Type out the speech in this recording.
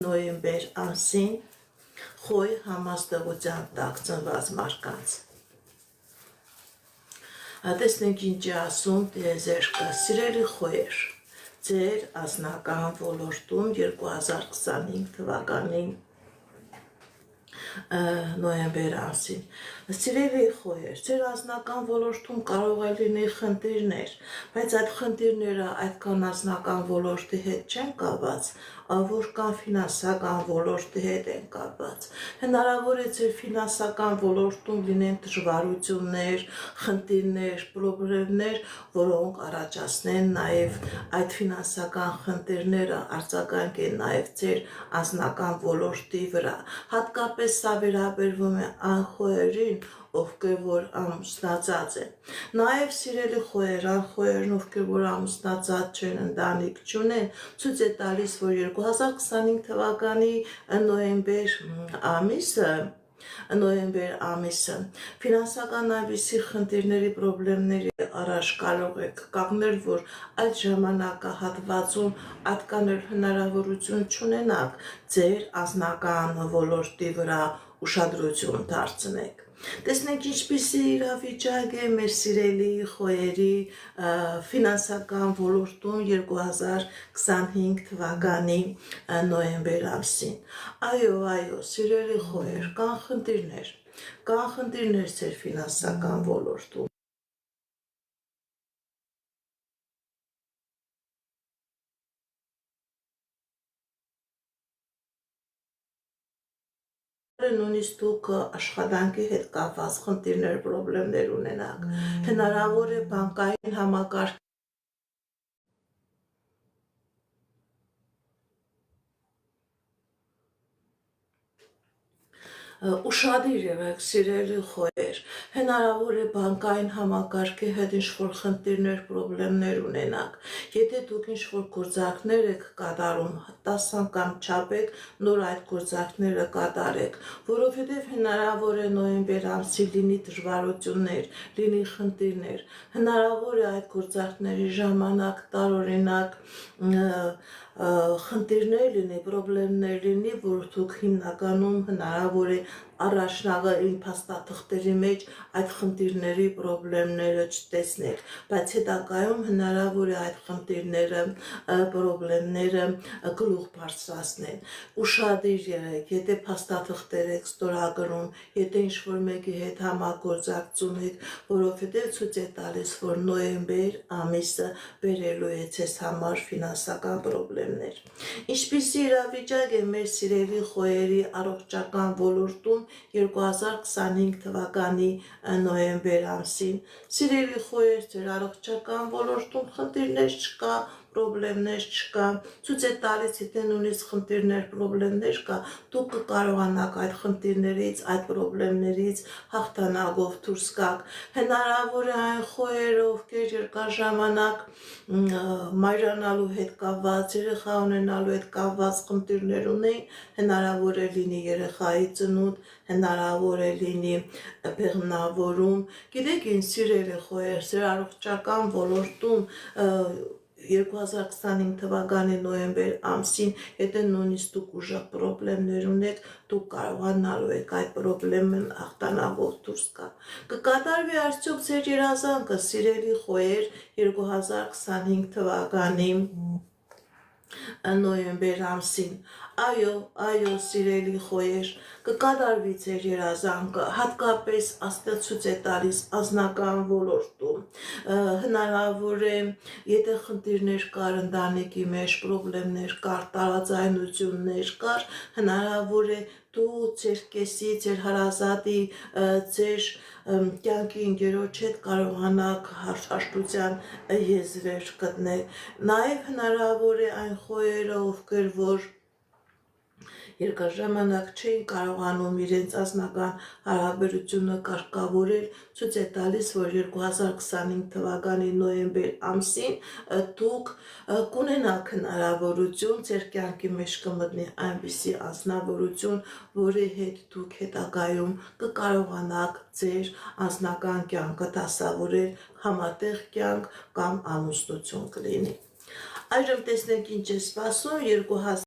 նոյեմբեր ամսին խոյ համաստեղության տակ ծնված մարդկանց։ Տեսնենք ինչ է ասում տիեզերքը, սիրելի խոյեր, ձեր անձնական ոլորտում 2025 թվականի նոյեմբեր ամսին։ Սիրելի խոյեր, ձեր անձնական ոլորտում կարող է լինի խնդիրներ, բայց այդ խնդիրները այդքան անձնական ոլորտի հետ չեն կապված, որքան ֆինանսական ոլորտի հետ են կապված։ Հնարավոր է ձեր ֆինանսական ոլորտում լինեն դժվարություններ, խնդիրներ, պրոբլեմներ, որոնք առաջացնեն նաև այդ ֆինանսական խնդիրները արձագանքեն նաև ձեր անձնական ոլորտի վրա։ Հատկապես սա վերաբերվում է այն խոյերին, ովքեր որ ամուսնացած են։ Նաև սիրելի խոյեր, այն խոյերն, ովքեր որ ամուսնացած չեն, ընտանիք չունեն, ցույց է տալիս, որ 2025 թվականի նոյեմբեր ամիսը ֆինանսական այնպիսի խնդիրների, պրոբլեմների առաջ կարող եք կանգնել, որ այդ ժամանակահատվածում այդքան էլ հնարավորություն չունենաք ձեր անձնական ոլորտի վրա ուշադրություն դարձնեք։ Տեսնենք ինչպիսի իրավիճակ է մեր սիրելի խոյերի ֆինանսական ոլորտում 2025 թվականի նոյեմբեր ամսին։ Այո, սիրելի խոյեր, կան խնդիրներ ձեր ֆինանսական ոլորտում։ Նույնիսկ դուք աշխատանքի հետ կապված խնդիրներ, պրոբլեմներ ունենաք։ Հնարավոր է բանկային համակարգ ուշադիր եղեք, սիրելի խոյեր, հնարավոր է բանկային համակարգի հետ ինչ-որ խնդիրներ, պրոբլեմներ ունենաք։ Եթե դուք ինչ-որ գործարքներ եք կատարում, 10 անգամ չափեք, նոր այդ գործարքները կատարեք, որովհետև հնարավոր է նոյեմբեր ամսին լինի դժվարություններ, լինի խնդիրներ, հնարավոր է այդ գործարքների ժամանակ տարօրինակ խնդիրներ լինի, պրոբլեմներ լինի, որ դուք հիմնականում հնարավոր է առաջնային փաստաթղթերի մեջ այդ խնդիրների, պրոբլեմները չտեսնեք, բայց հետագայում հնարավոր է այդ խնդիրները, պրոբլեմները գլուխ բարձրացնեն։ Ուշադիր եղեք, եթե փաստաթղթեր եք ստորագրում, եթե ինչ-որ մեկի հետ համագործակցում եք, որովհետև ցույց է տալիս, որ նոյեմբեր ամիսը բերելու է ձեզ համար ֆինանսական պրոբլեմներ։ Ինչպիսի իրավիճակ է մեր սիրելի խոյերի առողջական ոլորտում 2025 թվականի նոյեմբեր ամսին։ Սիրելի խոյեր, ձեր առողջական ոլորտում խնդիրներ չկա, պրոբլեմներ չկա, ցույց է տալիս, եթե նույնիսկ խնդիրներ, պրոբլեմներ կա, դուք կկարողանաք այդ խնդիրներից, այդ պրոբլեմներից հաղթանակով դուրս գաք։ Հնարավոր է այն խոյերը, ովքեր երկար ժամանակ մայրանալու հետ կապված, երեխա ունենալու հետ կապված խնդիրներ ունեն, հնարավոր է լինի երեխայի ծնունդ, հնարավոր է լինի բեղմնավորում։ Գիտեք ինչ, սիրելի խոյեր, ձեր առողջական ոլորտում 2025 թվականի նոյեմբեր ամսին, եթե նույնիսկ դուք ուժեղ պրոբլեմներ ունեք, դուք կարողանալու եք այդ պրոբլեմն հաղթանակով դուրս գալ։ Կկատարվի արդյոք ձեր երազանքը, սիրելի խոյեր, 2025 թվականի նոյեմբեր ամսին։ Այո, սիրելի խոյեր, կկատարվի ձեր երազանքը, հատկապես Աստված ցույց է տալիս անձնական ոլորտում։ Հնարավոր է, եթե խնդիրներ կար ընտանիքի մեջ, պրոբլեմներ կար, տարաձայնություններ կար, հնարավոր է դու ձեր կեսի, ձեր հարազատի, ձեր կյանքի ընկերոջ հետ կարողանաք հաշտության եզրեր գտնել։ Նաև հնարավոր է այն խոյերը, ովքեր որ երկար ժամանակ չէին կարողանում իրենց անձնական հարաբերությունը կարգավորել, ցույց է տալիս, որ 2025 թվականի նոյեմբեր ամսին դուք կունենաք հնարավորություն, ձեր կյանքի մեջ կմտնի այնպիսի անձնավորություն, որի հետ դուք հետագայում կկարողանաք ձեր անձնական կյանքը դասավորել, համատեղ կյանք կամ ամուսնություն կլինի։ Այժմ տեսնենք ինչ է սպասում